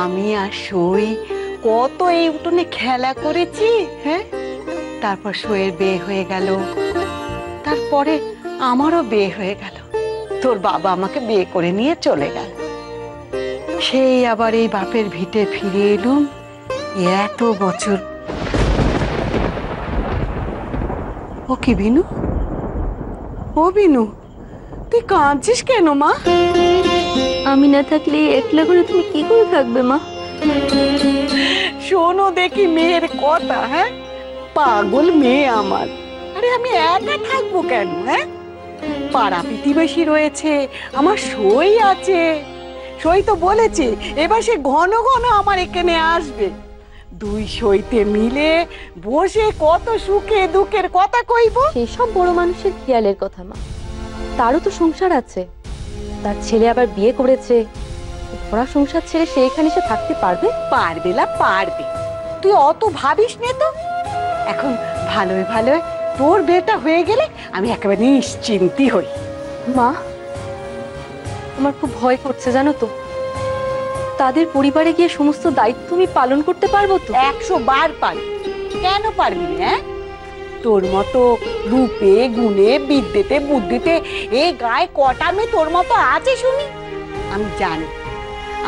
আমি আর সই কত এই উঠোনে খেলা করেছি। হ্যাঁ, তারপর সইয়ের বিয়ে হয়ে গেল, তারপরে আমারও বিয়ে হয়ে গেল। তোর বাবা আমাকে বিয়ে করে নিয়ে চলে গেল। সেই আবার এই বাপের ভিটে ফিরে এলুম এত বছর। ও কি বিনু? ও বিনু, তুই কাঁদছিস কেন মা? আমি না থাকলে একলা করে তুমি কি করে থাকবে মা? শোনো দেখি মেয়ের কথা। হ্যাঁ, পাগল মেয়ে আমার। আরে আমি একা থাকবো কেন? হ্যাঁ, পাড়া প্রতিবেশী রয়েছে, আমার সই আছে। সই তো বলেছে এবার সে ঘন ঘন আমার এখানে আসবে। দুই সইতে মিলে বসে কত সুখে দুঃখের কথা কইব। সেসব বড় মানুষের খেয়ালের কথা মা। তারও তো সংসার আছে, তার ছেলে আবার বিয়ে করেছে। ভরা সংসার ছেড়ে সে এখানে এসে থাকতে পারবে? পারবে না, পারবে। তুই অত ভাবিস নে তো। এখন ভালোই ভালোই তোর বিয়েটা হয়ে গেলে আমি একেবারে নিশ্চিন্তি হই। মা, আমার খুব ভয় করছে জানো তো। তাদের পরিবারে গিয়ে সমস্ত দায়িত্ব আমি পালন করতে পারবো তো? 100 বার পারবি। কেন পারবি না? হ্যাঁ, তোর মতো রূপে গুণে বিদ্যেতে বুদ্ধিতে এই গায়ে কটা মেয়ে তোর মতো আছে শুনি? আমি জানি,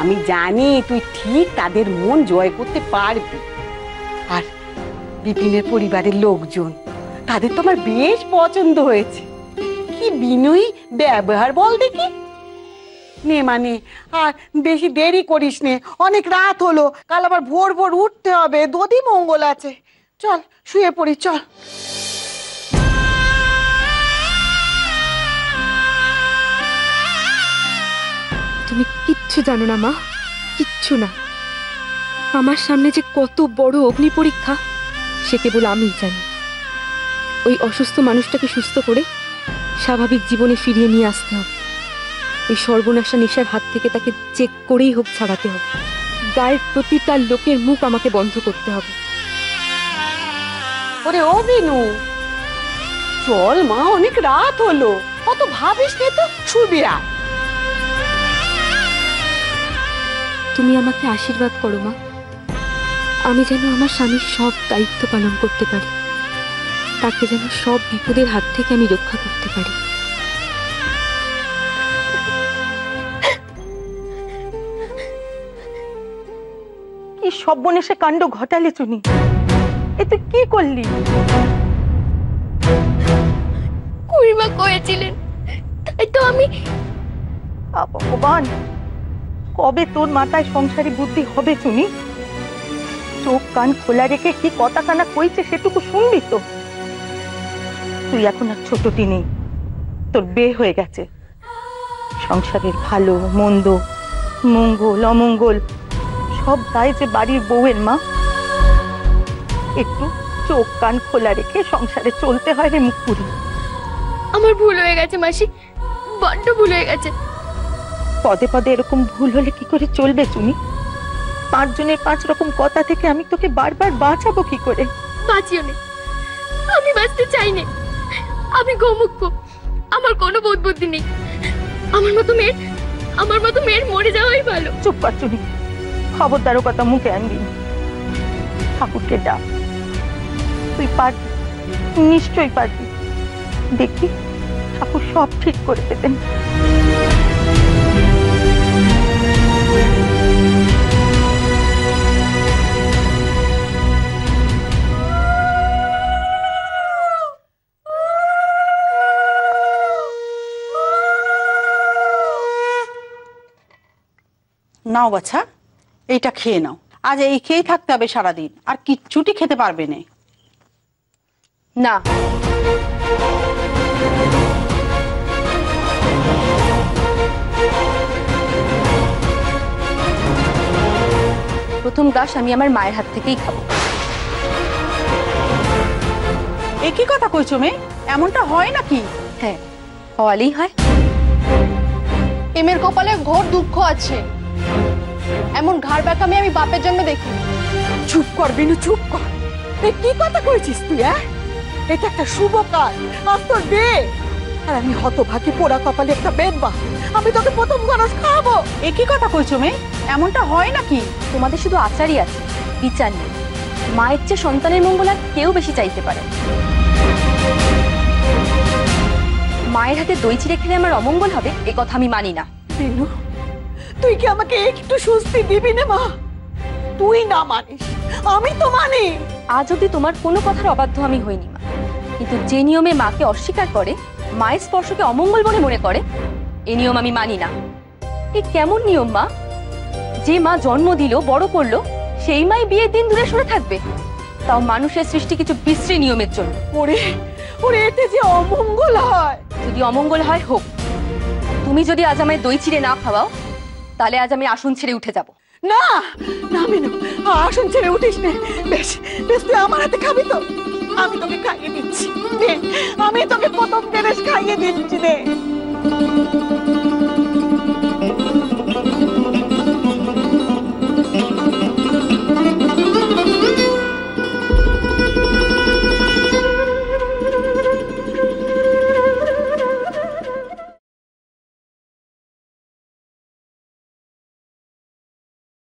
আমি জানি তুই ঠিক তাদের মন জয় করতে পারবি। আর বিপিনের পরিবারের লোকজন, তাদের তোমার বেশ পছন্দ হয়েছে। কি বিনয়ী ব্যবহার বল দেখি। নে মানে, আর বেশি দেরি করিস নে, অনেক রাত হলো। কাল আবার ভোর ভোর উঠতে হবে, দধি মঙ্গল আছে। চল শুয়ে পড়ি, চল। তুমি কিচ্ছু জানো না মা, কিচ্ছু না। আমার সামনে যে কত বড় অগ্নি পরীক্ষা সে কেবল আমিই জানি। ওই অসুস্থ মানুষটাকে সুস্থ করে স্বাভাবিক জীবনে ফিরিয়ে নিয়ে আসতে হবে। ওই সর্বনাশা নেশার হাত থেকে তাকে চেক করেই হোক ছাড়াতে হবে। গায়ের প্রতিটা লোকের মুখ আমাকে বন্ধ করতে হবে। ওরে ও বিনু, চল মা, অনেক রাত হলো। কত ভাবিস নে তো, শুবি আয়। তুমি আমাকে আশীর্বাদ করো মা, আমি যেন আমার স্বামীর সব দায়িত্ব পালন করতে পারি, তাকে যেন সব বিপদের হাত থেকে আমি রক্ষা করতে পারি। কি সর্বনেশে কাণ্ড ঘটালে চুনি! এ তুই কি করলি? খুড়িমা করেছিলেন, তাই তো আমি। ভগবান, কবে তোর মাথায় সংসারী বুদ্ধি হবে চুনি? চোখ কান খোলা রেখে কি কথা কানা কইছে সেটুকু শুনবি তো। তুই এখন আর ছোটটি নেই, তোর বিয়ে হয়ে গেছে। সংসারের ভালো মন্দ, মঙ্গল অমঙ্গল সব দায় যে বাড়ির বউয়ের মা। একটু চোখ কান খোলা রেখে সংসারে চলতে হয় রে মুখপুরি। আমার ভুল হয়ে গেছে মাসি, বড্ড ভুল হয়ে গেছে। পদে পদে এরকম ভুল হলে কি করে চলবে চুনি? 5 জনের 5 রকম কথা থেকে আমি তোকে বারবার বাঁচাবো কি করে? বাঁচিও নে, আমি বাঁচতে চাই না। আমি গোমুখ, আমার কোনো বোধ বুদ্ধি নেই। আমার মতো মেয়ের মরে যাওয়াই ভালো। চুপ কর চুনি, খবরদারও কথা মুখে আনবি না। ঠাকুরকে ডাক, তুই পারবি, নিশ্চয়ই পারবি। দেখি ঠাকুর সব ঠিক করে দেবেন। নাও বাছা, এইটা খেয়ে নাও। আজ এই খেয়েই থাকতে হবে সারাদিন, আর কিচ্ছুটি খেতে পারবে না। না, প্রথম গ্লাস আমি আমার মায়ের হাত থেকেই খাবো। একই কথা কইছো মেয়ে, এমনটা হয় নাকি? হ্যাঁ, হওয়ালেই হয়। এমের কপালে ঘোর দুঃখ আছে, এমন ঘাড় ব্যাকামি আমি বাপের জন্য দেখি। চুপ কর বিনু, চুপ কর। কি কথা কইছিস তুই? এটা একটা শুভ কাজ, আজ তোর বিয়ে। আর আমি হতভাগী পোড়া কপালে একটা বেদবা, আমি তোকে প্রথম গরজ খাওয়াবো। এ কি কথা কইছো মেয়ে? এমনটা হয় নাকি? তোমাদের শুধু আচারই আছে, বিচার নেই। মায়ের চেয়ে সন্তানের মঙ্গল আর কেউ বেশি চাইতে পারে। মায়ের হাতে দই চিড়ে খেলে আমার অমঙ্গল হবে এ কথা আমি মানি না। বিনু, তুই কি আমাকে একটু স্বস্তি দিবি না মা? তুই না মানিস, আমি তো মানি। আজ অব্দি তোমার কোনো কথার অবাধ্য আমি হইনি মা, কিন্তু যে নিয়মে মাকে অস্বীকার করে, মায়ের স্পর্শকে অমঙ্গল বলে মনে করে, এই নিয়ম আমি মানি না। এ কেমন নিয়ম মা? যে মা জন্ম দিল, বড় করলো, সেই মাই বিয়ের দিন দূরে সরে থাকবে, তাও মানুষের সৃষ্টি কিছু বিশ্রী নিয়মের জন্য। ওরে ওরে, এতে যে অমঙ্গল হয়। যদি অমঙ্গল হয় হোক, তুমি যদি আজ আমায় দই চিড়ে না খাওয়াও, তাহলে আজ আমি আসন ছেড়ে উঠে যাব। না না বিনু, আসন ছেড়ে উঠিস নে। বেশ বেশ, তুই আমার হাতে খাবি তো? আমি তোকে খাইয়ে দিচ্ছি, আমি তোকে প্রথম দেশ খাইয়ে দিচ্ছি রে।